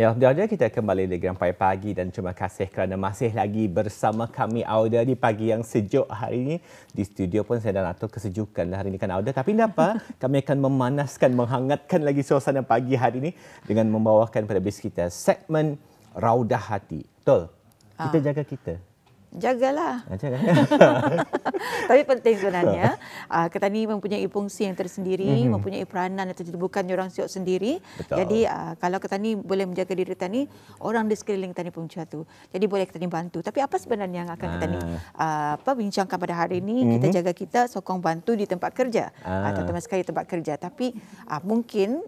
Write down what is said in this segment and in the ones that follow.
Ya, Alhamdulillah kita kembali di Gerampai Pagi dan terima kasih kerana masih lagi bersama kami Auda di pagi yang sejuk hari ini. Di studio pun saya dah atur kesejukan hari ini kan Auda. Tapi tidak apa, kami akan memanaskan, menghangatkan lagi suasana pagi hari ini dengan membawakan pada bis kita segmen Raudah Hati. Betul? Kita jaga kita. Jagalah. Jaga. Tapi penting sebenarnya. Kita ni mempunyai fungsi yang tersendiri, mempunyai peranan yang tersendiri, bukan orang siok sendiri. Betul. Jadi kalau kita ni boleh menjaga diri kita ni, orang di sekeliling kita ni pun macam tu. Jadi boleh kita ni bantu. Tapi apa sebenarnya yang akan kita ni bincangkan pada hari ini? Kita jaga kita, sokong bantu di tempat kerja. Terutama sekali tempat kerja. Tapi mungkin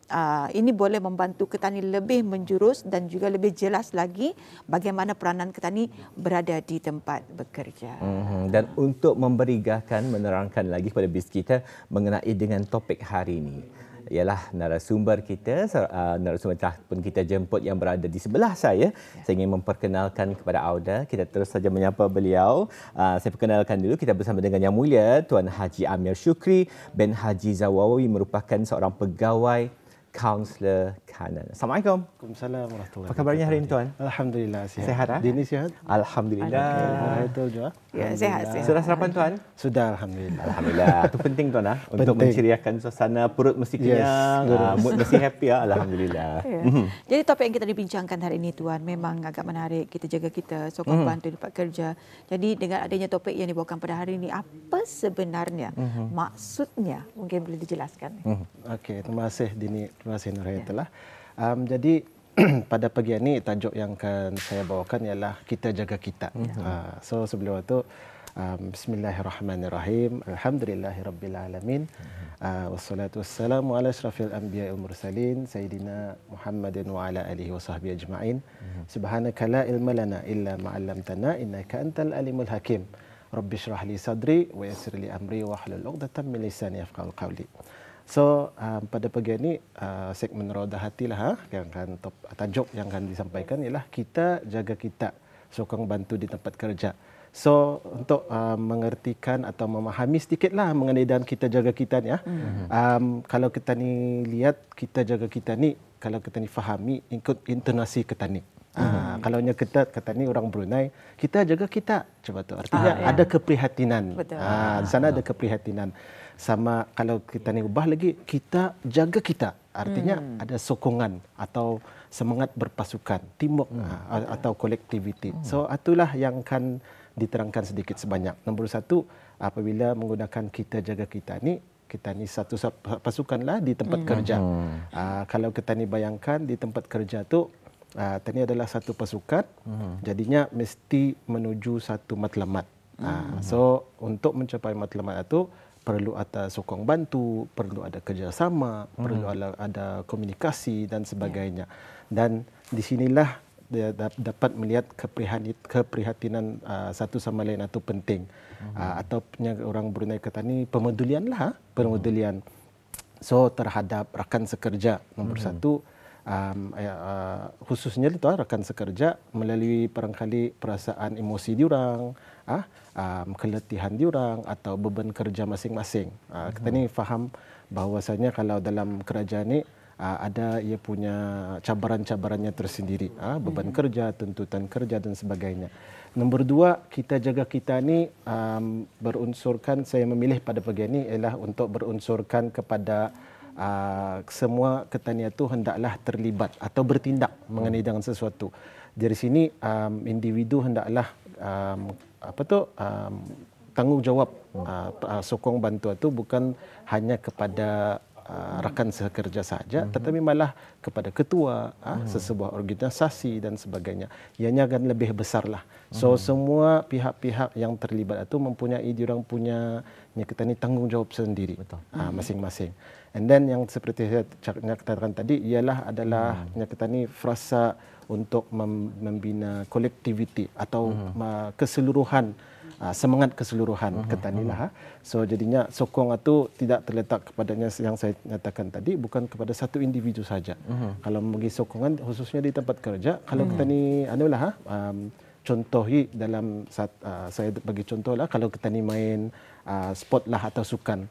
ini boleh membantu kita ni lebih menjurus dan juga lebih jelas lagi bagaimana peranan kita ni berada di tempat bekerja. Dan untuk memberigakan, menerangkan lagi kepada bis kita mengenai dengan topik hari ini, ialah narasumber kita, narasumber telah pun kita jemput yang berada di sebelah saya. Saya ingin memperkenalkan kepada Auda. Kita terus saja menyapa beliau. Saya perkenalkan dulu, kita bersama dengan Yang Mulia Tuan Haji Amir Syukri bin Haji Zawawi, merupakan seorang pegawai kaunselor kanan. Assalamualaikum. Waalaikumsalam warahmatullahi Apa kabarnya hari ini Tuan? Alhamdulillah sihat. Sehat? Dini sihat? Alhamdulillah. Betul juga. Ya, sehat. Sudah sarapan Tuan? Sudah alhamdulillah. Alhamdulillah. Itu penting Tuan untuk menceriakan suasana, perut mesti kenyang, mood mesti happy Alhamdulillah. Ya. Jadi topik yang kita dibincangkan hari ini Tuan memang agak menarik. Kita jaga kita, sokong bantu di tempat kerja. Jadi dengan adanya topik yang dibawakan pada hari ini, apa sebenarnya maksudnya? Mungkin boleh dijelaskan. Okey, terima kasih Dini, terima kasih Nurhayatullah. Jadi pada pagi ini tajuk yang akan saya bawakan ialah kita jaga kita. So sebelum itu Bismillahirrahmanirrahim. Alhamdulillahirabbil alamin. Wassalatu wassalamu ala asyrafil anbiya'i wal mursalin sayyidina Muhammadin wa ala alihi wa sahbihi ajma'in. Subhanaka la ilma lana illa ma 'allamtana innaka antal alimul hakim. Rabbi shrah li sadri wa yassir li amri wa hlul 'uqdatam min lisani yafqahu qawli. So pada pagi ini segmen Raudah Hati lah yang akan tajuk yang akan disampaikan ialah kita jaga kita, sokong bantu di tempat kerja. So untuk mengertikan atau memahami sedikitlah mengenai dan kita jaga kita ni kalau kita ni lihat kita jaga kita ni, kalau kita ni fahami ikut intonasi kita ni. Kalaunya kita kata ni orang Brunei, kita jaga kita. Coba tu artinya ada keprihatinan. Di sana ada keprihatinan. Sama kalau kita ni ubah lagi, kita jaga kita. Artinya ada sokongan atau semangat berpasukan, teamwork atau kolektiviti. So itulah yang akan diterangkan sedikit sebanyak. Nombor satu, apabila menggunakan kita jaga kita ni satu pasukanlah di tempat kerja. Kalau kita ni bayangkan di tempat kerja tu, tadi adalah satu pasukan, jadinya mesti menuju satu matlamat. So untuk mencapai matlamat itu perlu ada sokong bantu, perlu ada kerjasama, perlu ada komunikasi dan sebagainya. Dan di sinilah dia dapat melihat keprihatinan satu sama lain itu penting. Atau orang Brunei kata ni pemedulian lah, pemedulian. So terhadap rakan sekerja nombor satu. Khususnya itu rakan sekerja melalui barangkali perasaan emosi diorang, keletihan diorang atau beban kerja masing-masing. Kita ni faham bahawasanya kalau dalam kerajaan ni ada ia punya cabaran-cabarannya tersendiri, beban kerja, tuntutan kerja dan sebagainya. Nombor dua, kita jaga kita ni berunsurkan, saya memilih pada pagi ini ialah untuk berunsurkan kepada semua ketania itu hendaklah terlibat atau bertindak mengenai dengan sesuatu. Dari sini individu hendaklah tanggungjawab sokong bantu itu bukan hanya kepada rakan sekerja saja, tetapi malah kepada ketua sesebuah organisasi dan sebagainya. Ianya akan lebih besarlah. So semua pihak-pihak yang terlibat itu mempunyai diorang punya tanggungjawab sendiri masing-masing. And then yang seperti saya katakan tadi ialah adalah kita ni frasa untuk membina kolektiviti atau keseluruhan, semangat keseluruhan ketanilah. So jadinya sokong itu tidak terletak kepadanya yang saya nyatakan tadi, bukan kepada satu individu saja. Kalau bagi sokongan khususnya di tempat kerja, kalau kita ni contohi dalam saya bagi contoh lah, kalau kita ni main sport lah atau sukan.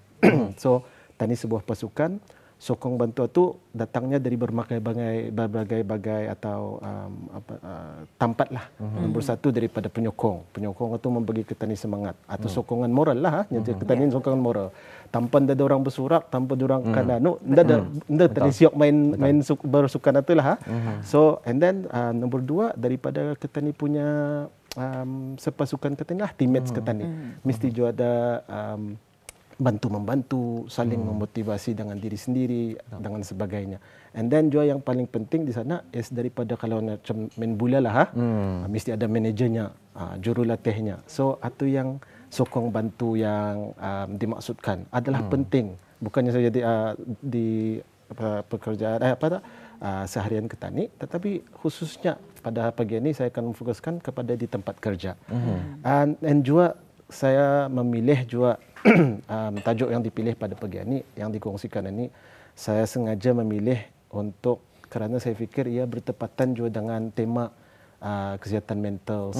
So tadi sebuah pasukan, sokong bantu itu datangnya dari berbagai atau tempat lah. Nombor satu daripada penyokong. Penyokong itu membagi kita ni semangat atau sokongan moral lah. Kita ni sokongan moral. Tanpa ada orang bersurak, tanpa ada orang kena, nda tadi siok main bersukan itu lah. So and then nombor dua daripada kita ni punya sepasukan kita ni lah, teammates kita ni. Mesti juga ada bantu-membantu, saling memotivasi dengan diri sendiri, dengan sebagainya. And then juga yang paling penting di sana is daripada kalau macam main bola lah, mesti ada manajernya, jurulatihnya. So itu yang sokong bantu yang dimaksudkan adalah penting. Bukannya saja di pekerjaan seharian kita ni, tetapi khususnya pada pagi ini saya akan memfokuskan kepada di tempat kerja. And juga saya memilih juga tajuk yang dipilih pada pagi ini, yang dikongsikan ini, saya sengaja memilih untuk kerana saya fikir ia bertepatan juga dengan tema kesihatan mental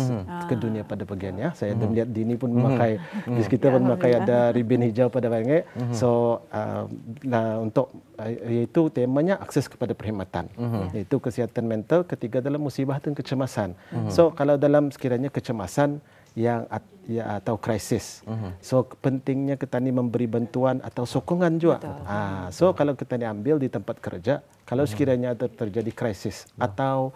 ke dunia pada pagi ini. Saya ada melihat Dini pun memakai, di sekitar pun memakai ada ribbon hijau pada pagi. So untuk iaitu temanya akses kepada perkhidmatan, iaitu kesihatan mental ketika dalam musibah dan kecemasan. So kalau dalam sekiranya kecemasan yang atau krisis. So pentingnya kita ni memberi bantuan atau sokongan juga. So kalau kita ni ambil di tempat kerja, kalau sekiranya ada terjadi krisis atau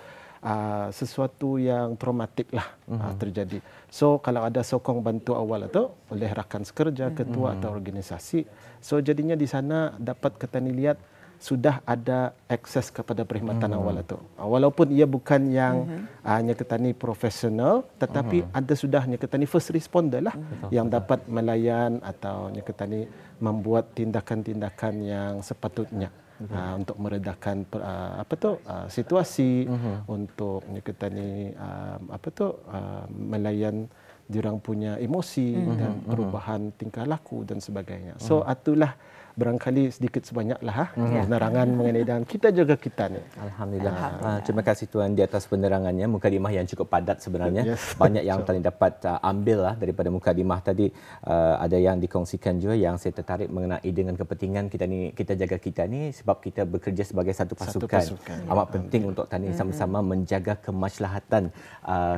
sesuatu yang traumatik lah terjadi. So kalau ada sokong bantu awal itu oleh rakan sekerja, ketua atau organisasi, so jadinya di sana dapat kita ni lihat sudah ada akses kepada perkhidmatan awal itu. Walaupun ia bukan yang hanya kita ni profesional, tetapi ada sudahnya kita ni first responder lah yang dapat melayan atau kita ni membuat tindakan-tindakan yang sepatutnya untuk meredakan situasi, untuk kita ni melayan diorang punya emosi dan perubahan tingkah laku dan sebagainya. So itulah barangkali sedikit sebanyaklah penerangan mengenai dan kita jaga kita ni. Alhamdulillah. Terima kasih Tuan di atas penerangannya. Mukadimah yang cukup padat sebenarnya. Banyak yang Tuan dapat ambil lah daripada mukadimah tadi. Ada yang dikongsikan juga yang saya tertarik mengenai dengan kepentingan kita jaga kita ni sebab kita bekerja sebagai satu pasukan. Amat penting untuk tadi sama-sama menjaga kemaslahatan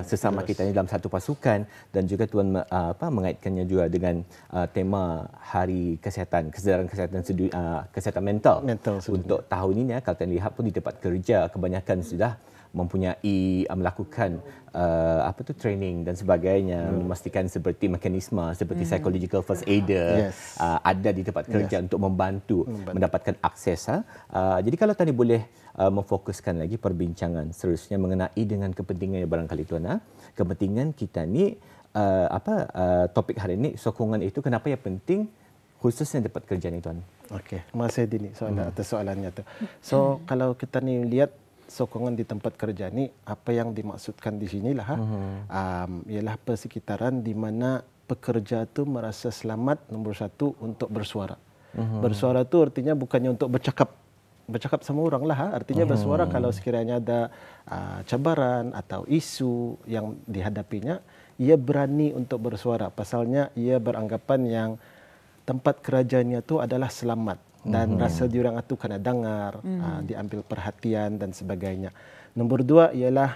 sesama kita ni dalam satu pasukan, dan juga Tuan mengaitkannya juga dengan tema Hari Kesihatan, kesedaran kesihatan mental untuk tahun ini. Kalau kita lihat pun di tempat kerja kebanyakan sudah mempunyai melakukan training dan sebagainya, memastikan seperti mekanisme seperti psychological first aider ada di tempat kerja untuk membantu mendapatkan akses. Jadi kalau tadi boleh memfokuskan lagi perbincangan seterusnya mengenai dengan kepentingan barangkali Tuan, kepentingan kita ni topik hari ini, sokongan itu kenapa yang penting khususnya dapat kerja ni Tuan? Okey, terima kasih Dini atas soalannya tu. So kalau kita ni lihat sokongan di tempat kerja ni, apa yang dimaksudkan di sinilah ialah persekitaran di mana pekerja tu merasa selamat, nombor satu untuk bersuara. Bersuara tu artinya bukannya untuk bercakap sama orang lah, artinya bersuara kalau sekiranya ada cabaran atau isu yang dihadapinya, ia berani untuk bersuara. Pasalnya ia beranggapan yang tempat kerajanya itu adalah selamat dan rasa diorang itu kena dengar, diambil perhatian dan sebagainya. Nombor dua ialah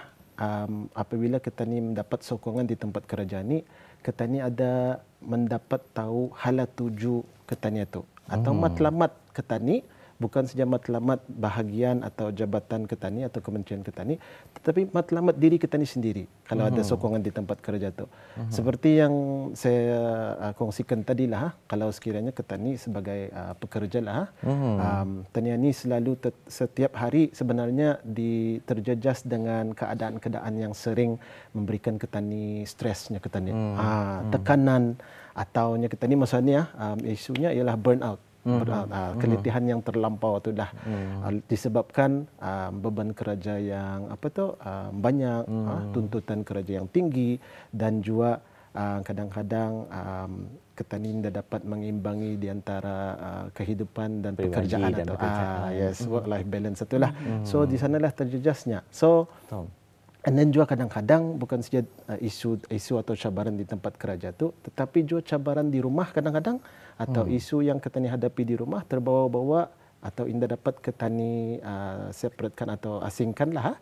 apabila kita ni mendapat sokongan di tempat kerja ni, kita ni ada mendapat tahu hala tuju kita ni itu atau matlamat kita ni, bukan saja matlamat bahagian atau jabatan kita ni atau kementerian kita ni, tetapi matlamat diri kita ni sendiri kalau ada sokongan di tempat kerja tu. Seperti yang saya kongsikan tadi lah, kalau sekiranya kita ni sebagai pekerja lah, tania ni selalu setiap hari sebenarnya terjejas dengan keadaan-keadaan yang sering memberikan kita ni stresnya kita ni, tekanan atau kita ni maksudnya isunya ialah burnout. Keletihan yang terlampau itu dah disebabkan beban kerja yang banyak, tuntutan kerja yang tinggi, dan juga kadang-kadang kita ni tidak dapat mengimbangi di antara kehidupan dan pekerjaan atau work life balance itulah. So di sanalah terjejasnya. So and then juga kadang-kadang bukan saja isu atau cabaran di tempat kerja tu, tetapi juga cabaran di rumah kadang-kadang atau isu yang kita ni hadapi di rumah terbawa-bawa atau inda dapat ketani separatekan atau asingkan lah.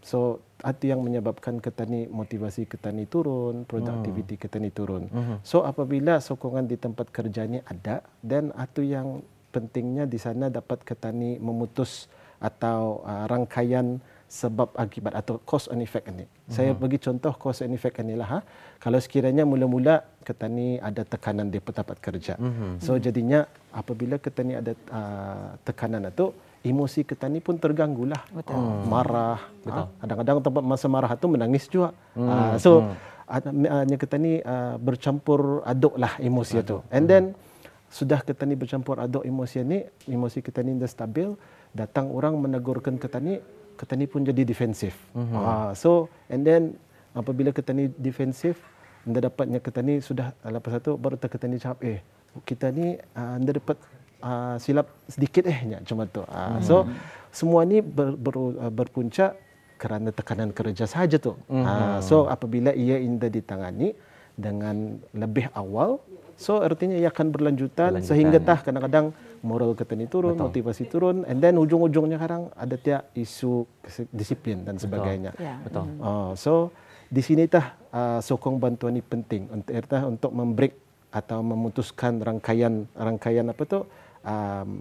So itu yang menyebabkan ketani motivasi ketani turun, produktiviti ketani turun. So apabila sokongan di tempat kerja ni ada, dan itu yang pentingnya di sana dapat ketani memutus atau rangkaian sebab akibat atau cause and effect ini. Saya bagi contoh cause and effect inilah. Kalau sekiranya mula-mula ketani ada tekanan di tempat kerja. So jadinya apabila ketani ada tekanan itu, emosi ketani pun terganggulah. Marah. Kadang-kadang tempat masa marah itu menangis juga. So ketani bercampur aduk lah emosi itu. And then sudah ketani bercampur aduk emosi ini, emosi ketani dah stabil, datang orang menegurkan ketani pun jadi defensif. So and then apabila ketani defensif, anda dapatnya ketani sudah lepas itu baru ketani cakap, kita ni anda dapat silap sedikit cuma tu. So semua ni berpunca kerana tekanan kerja saja tu. So apabila ia indah ditangani dengan lebih awal, so artinya ia akan berlanjutan sehingga kadang-kadang moral ketani turun, motivasi turun, and then ujung-ujungnya kadang ada tiap isu disiplin dan sebagainya. So di sini sokong bantuan ini penting untuk membreak atau memutuskan rangkaian apa tu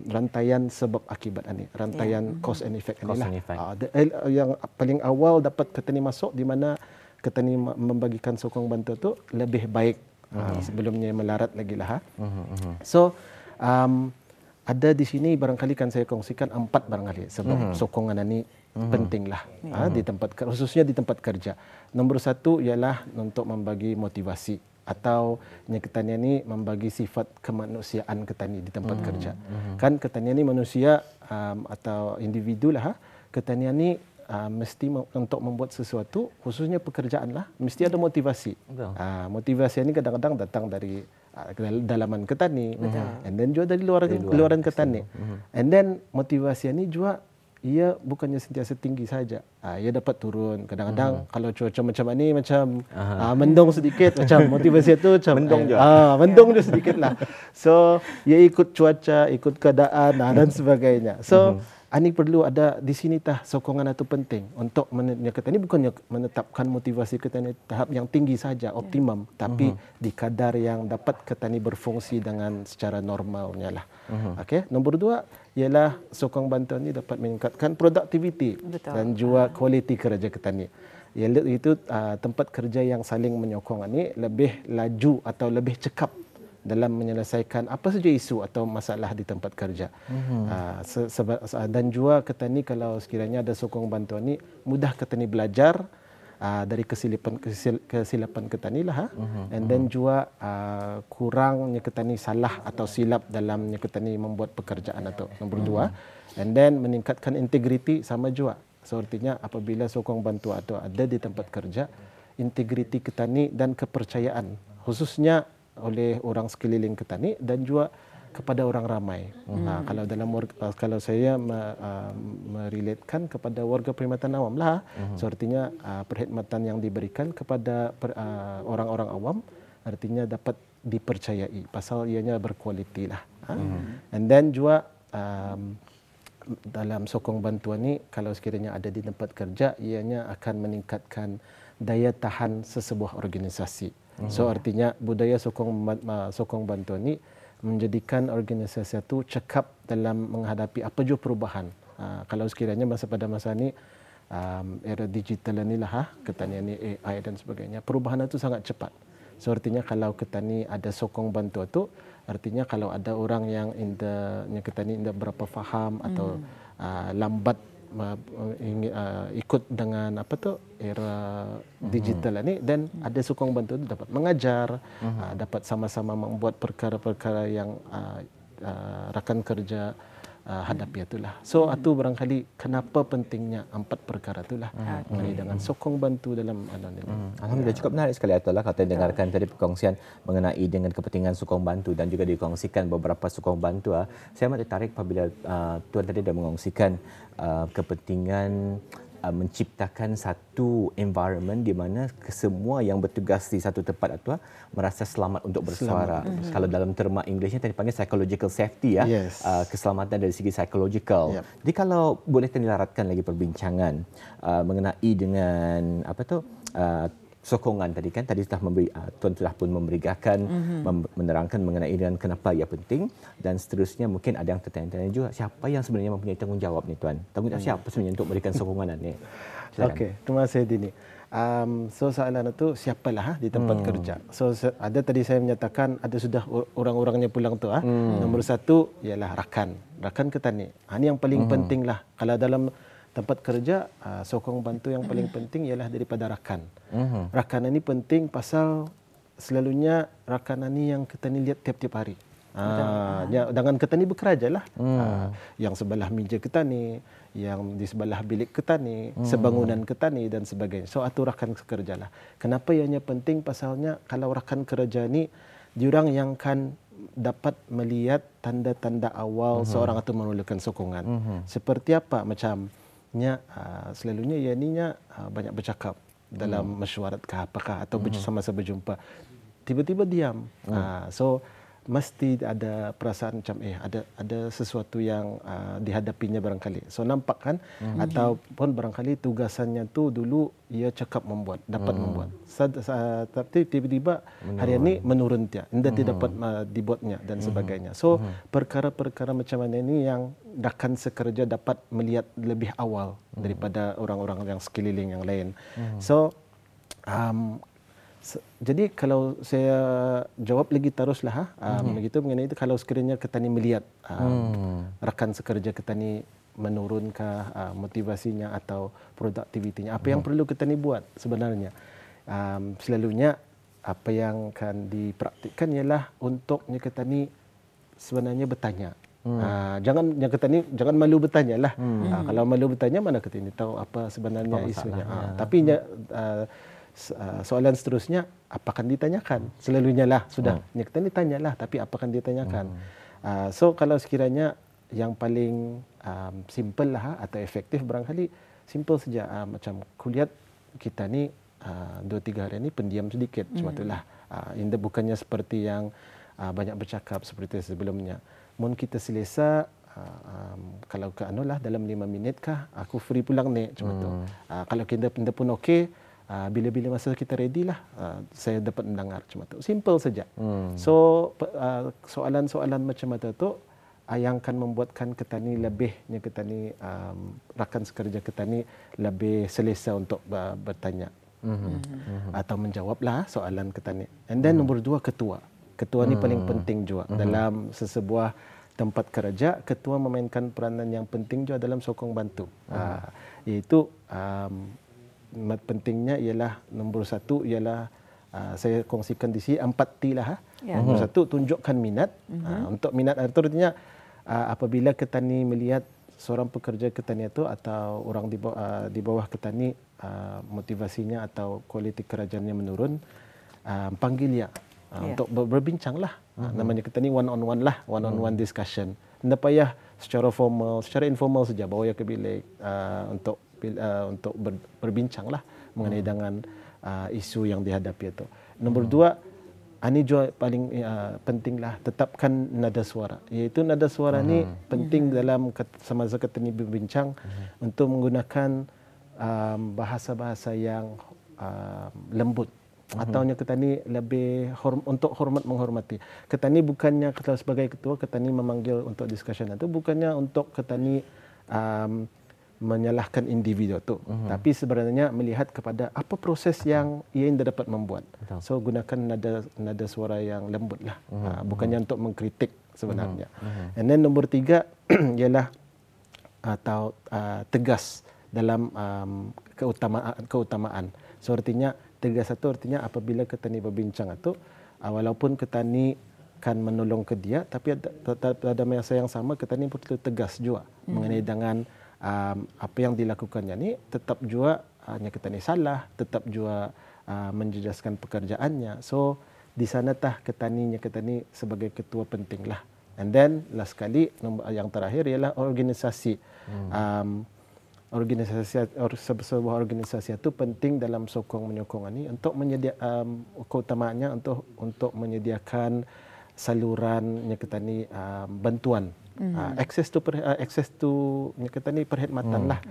rantaian sebab akibat ini, rantaian cause and effect inilah. Yang paling awal dapat ketani masuk di mana ketani membagikan sokong bantuan itu lebih baik sebelumnya melarat lagi lah. So ada di sini barangkali kan saya kongsikan 4 barangkali sebab sokongan ini pentinglah di tempat, khususnya di tempat kerja. Nombor 1 ialah untuk membagi motivasi atau ketani ini membagi sifat kemanusiaan ketani di tempat kerja. Kan ketani ini manusia atau individu lah. Ketani ini mesti untuk membuat sesuatu, khususnya pekerjaan lah, mesti ada motivasi. Motivasi ini kadang-kadang datang dari dalaman ketani, and then juga dari luaran ketani. And then motivasi ini juga ia bukannya sentiasa tinggi saja. Ia dapat turun. Kadang-kadang kalau cuaca macam ini macam mendung sedikit, macam motivasi itu macam mendung juga sedikit lah. So ia ikut cuaca, ikut keadaan dan sebagainya. So ini perlu ada di sini sokongan itu penting untuk ketani bukannya menetapkan motivasi ketani tahap yang tinggi saja, optimum, tapi di kadar yang dapat ketani berfungsi dengan secara normalnya lah. Okey, nombor 2 ialah sokong bantuan ini dapat meningkatkan produktiviti dan juga kualiti kerja ketani. Iaitu tempat kerja yang saling menyokong ini lebih laju atau lebih cekap dalam menyelesaikan apa saja isu atau masalah di tempat kerja. Dan juga ketani kalau sekiranya ada sokong bantuan ini, mudah ketani belajar dari kesilapan ketani lah. And then juga kurangnya ketani salah atau silap dalamnya ketani membuat pekerjaan atau nombor 2. And then meningkatkan integriti sama juga. So artinya apabila sokong bantuan itu ada di tempat kerja, integriti ketani dan kepercayaan khususnya oleh orang sekeliling ketani dan juga kepada orang ramai. Kalau saya merelatekan kepada warga perkhidmatan awam lah, so artinya perkhidmatan yang diberikan kepada orang-orang awam artinya dapat dipercayai pasal ianya berkualiti lah. And then juga dalam sokong bantuan ni kalau sekiranya ada di tempat kerja, ianya akan meningkatkan daya tahan sesebuah organisasi. So artinya budaya sokong bantuan ini menjadikan organisasi itu cekap dalam menghadapi apa jua perubahan. Kalau sekiranya pada masa ini era digital inilah ketani ini AI dan sebagainya, perubahan itu sangat cepat. So artinya kalau ketani ada sokong bantuan itu, artinya kalau ada orang yang ketani tidak berapa faham atau lambat ikut dengan era digital ini, dan ada sokong bantu itu dapat mengajar, dapat sama-sama membuat perkara-perkara yang rakan kerja hadapi itulah. So itu barangkali kenapa pentingnya 4 perkara itulah mengenai dengan sokong bantu dalam Alhamdulillah, cukup menarik sekali Atullah kalau dengarkan tadi perkongsian mengenai dengan kepentingan sokong bantu dan juga dikongsikan beberapa sokong bantu. Saya amat tertarik apabila tuan tadi dah mengongsikan kepentingan menciptakan satu environment di mana semua yang bertugas di satu tempat itu merasa selamat untuk bersuara. Kalau dalam terma Englishnya tadi panggil psychological safety ya. Yes. Keselamatan dari segi psychological. Yep. Jadi kalau boleh dilaratkan lagi perbincangan mengenai dengan sokongan tadi telah memberi Tuan telah pun memberikan menerangkan mengenai dengan kenapa ia penting, dan seterusnya mungkin ada yang tertanya-tanya juga siapa yang sebenarnya mempunyai tanggungjawab ni Tuan. Tanggungjawab siapa sebenarnya untuk memberikan sokongan ni? Okey, terima kasih Dini. So soalan itu siapalah di tempat kerja. So ada tadi saya menyatakan ada sudah orang-orangnya pulang tu Nombor satu ialah rakan ketani. Ini yang paling penting lah. Kalau dalam tempat kerja, sokong bantu yang paling penting ialah daripada rakan. Rakan ini penting pasal selalunya rakan ini yang kita ni lihat tiap-tiap hari. Dengan kita ni bekerja lah. Yang sebelah meja kita ni, yang di sebelah bilik kita ni, sebangunan kita ni dan sebagainya. So itu rakan kerja lah. Kenapa ianya penting? Pasalnya kalau rakan kerja ni, diorang yang kan dapat melihat tanda-tanda awal seorang itu memerlukan sokongan. Seperti apa? Selalunya ianya banyak bercakap dalam mesyuarat apakah atau sama-sama berjumpa, tiba-tiba diam. So mesti ada perasaan macam ada sesuatu yang dihadapinya barangkali. So nampak kan, ataupun barangkali tugasannya tu dulu ia cakap dapat membuat. Tapi tiba-tiba hari ini menurun dia, tidak dapat dibuatnya dan sebagainya. So perkara-perkara macam mana ini yang rakan sekerja dapat melihat lebih awal daripada orang-orang yang sekeliling yang lain. So jadi kalau saya jawab lagi teruslah begitu mengenai itu, kalau sekiranya kita ni melihat rakan sekerja kita ni menurunkah motivasinya atau produktivitinya, apa yang perlu kita ni buat sebenarnya? Selalunya apa yang akan dipraktikkan ialah untuknya kita ni sebenarnya bertanya. Jangan malu bertanya lah. Kalau malu bertanya, mana kita ni tahu apa sebenarnya isunya. Tapi soalan seterusnya, apakan ditanyakan? Selalunya lah sudah. Kita ni tanyalah, tapi apakan ditanyakan? So kalau sekiranya yang paling simple lah atau efektif barangkali simple saja. Macam kuliah kita ni 2-3 hari ni pendiam sedikit. Cuma itulah. Bukannya seperti yang banyak bercakap seperti sebelumnya. Mun kita selesa, kalau ke dalam 5 minit kah aku free pulang ni, cuma tu. Kalau kita pun okey, bila-bila masa kita ready lah, saya dapat mendengar, cuma tu. Simple saja. So soalan-soalan macam tu yang akan membuatkan kita ni rakan sekerja kita ni lebih selesa untuk bertanya atau menjawablah soalan kita ni. And then nombor 2, ketua. Ketua ni paling penting juga dalam sesebuah tempat kerja. Ketua memainkan peranan yang penting juga dalam sokong bantu. Iaitu pentingnya ialah nombor 1 ialah saya kongsikan di sini 4T lah. Nombor 1, tunjukkan minat. Untuk minat itu artinya apabila kita ni melihat seorang pekerja kita ni itu atau orang di bawah kita ni motivasinya atau kualiti kerjanya menurun, panggil dia. Untuk berbincang lah. Namanya kita ni one-on-one lah, one-on-one discussion. Tidak payah secara formal, secara informal saja bawa dia ke bilik untuk berbincang lah mengenai dengan isu yang dihadapi itu. Nombor 2, ini juga paling penting lah, tetapkan nada suara. Iaitu nada suara ni penting dalam semasa kita ni berbincang untuk menggunakan bahasa-bahasa yang lembut. Atau kita ni lebih untuk hormat menghormati. Kita ni bukannya kita sebagai ketua, kita ni memanggil untuk discussion itu bukannya untuk kita ni menyalahkan individu tu, tapi sebenarnya melihat kepada apa proses yang ia dapat membuat. So gunakan nada suara yang lembut lah, bukannya untuk mengkritik sebenarnya. And then nombor 3 ialah atau tegas dalam keutamaan. So artinya tegas itu artinya apabila kita ni berbincang itu, walaupun kita ni kan menolong ke dia, tapi pada masa yang sama kita ni perlu tegas juga mengenai dengan apa yang dilakukannya ni tetap juga hanya kita ni salah, tetap juga menjejaskan pekerjaannya. So di sana kita ni sebagai ketua penting lah. And then last kali yang terakhir ialah organisasi. sebuah organisasi itu penting dalam sokong menyokong ini untuk keutamaannya untuk menyediakan saluran nyeketani bantuan. Akses to nyeketani perkhidmatan lah.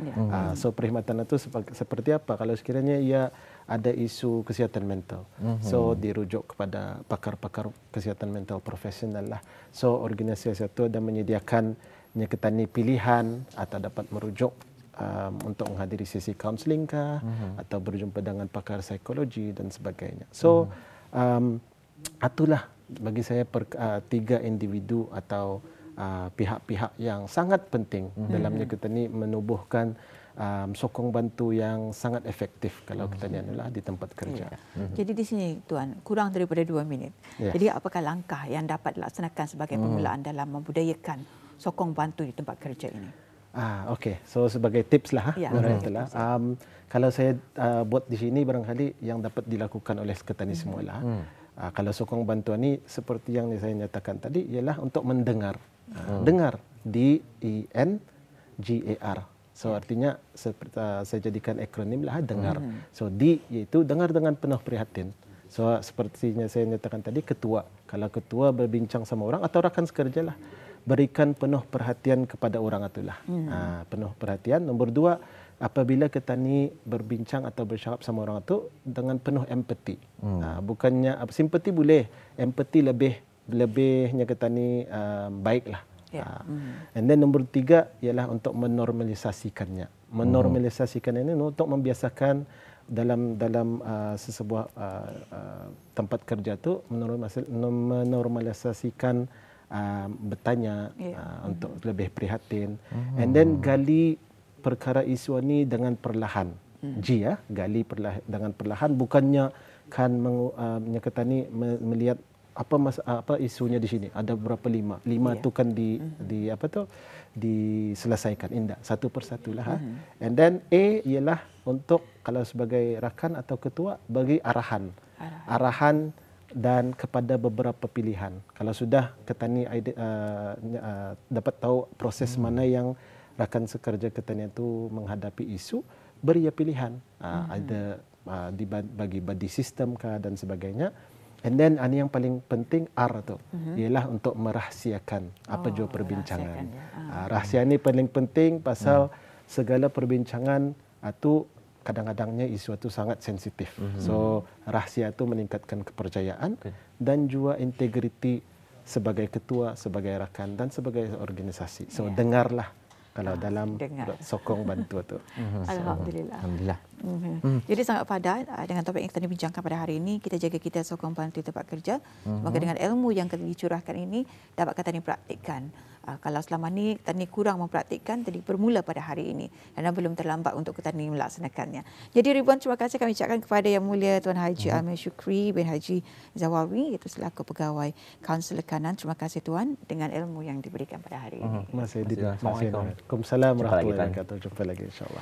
So perkhidmatan itu seperti apa? Kalau sekiranya ia ada isu kesihatan mental, so dirujuk kepada pakar-pakar kesihatan mental profesional lah. So organisasi itu ada menyediakan nyeketani pilihan atau dapat merujuk untuk menghadiri sesi kaunseling kah, atau berjumpa dengan pakar psikologi dan sebagainya. So itulah bagi saya tiga individu atau pihak-pihak yang sangat penting dalamnya kita ni menubuhkan sokong bantu yang sangat efektif kalau kita ni adalah di tempat kerja. Jadi di sini Tuan, kurang daripada 2 minit. Jadi apakah langkah yang dapat dilaksanakan sebagai permulaan dalam membudayakan sokong bantu di tempat kerja ini? Okey. So sebagai tips lah, kalau saya buat di sini barangkali yang dapat dilakukan oleh sekretari semua lah. Kalau sokong bantuan ni seperti yang saya nyatakan tadi ialah untuk mendengar. Dengar, DENGAR. So artinya seperti saya jadikan akronim lah, dengar. So D iaitu dengar dengan penuh prihatin. So sepertinya saya nyatakan tadi, ketua. Kalau ketua berbincang sama orang atau rakan sekerja lah, berikan penuh perhatian kepada orang itulah. Penuh perhatian. Nombor 2, apabila kita ni berbincang atau bercakap sama orang itu dengan penuh empati. Bukannya simpati boleh, empati lebihnya kita ni baiklah. And then nombor 3 ialah untuk menormalisasikannya. Menormalisasikan ini untuk membiasakan dalam sesebuah tempat kerja tu menormalisasikan bertanya untuk lebih prihatin. And then gali perkara isu ini dengan perlahan. Gali dengan perlahan, bukannya kan nyeketani melihat apa isunya di sini. Ada berapa 5 tu kan diselesaikan. Indah satu persatulah. And then A ialah untuk kalau sebagai rakan atau ketua bagi arahan dan kepada beberapa pilihan. Kalau sudah ketani dapat tahu proses mana yang rakan sekerja ketani itu menghadapi isu, beri pilihan. Ada dibagi body system kah dan sebagainya. And then yang paling penting R tu ialah untuk merahsiakan apa jua perbincangan. Rahsia ni paling penting pasal segala perbincangan itu kadang-kadangnya isu itu sangat sensitif. So rahsia itu meningkatkan kepercayaan dan juga integriti sebagai ketua, sebagai rakan dan sebagai organisasi. So dengarlah kalau dalam sokong bantu itu. Alhamdulillah. Jadi sangat padat dengan topik yang kita bincangkan pada hari ini. Kita jaga kita sokong bantu tempat kerja. Semoga dengan ilmu yang kita dicurahkan ini dapat kita praktikkan. Kalau selama ni kita ni kurang mempraktikkan, tadi bermula pada hari ini dan belum terlambat untuk kita ni melaksanakannya. Jadi ribuan terima kasih kami ucapkan kepada Yang Mulia Tuan Haji Amir Shukri bin Haji Zawawi, iaitu selaku pegawai Kaunselor Kanan. Terima kasih Tuan dengan ilmu yang diberikan pada hari ini. Terima kasih. Waalaikumsalam warahmatullahi wabarakatuh. Jumpa lagi insya-Allah.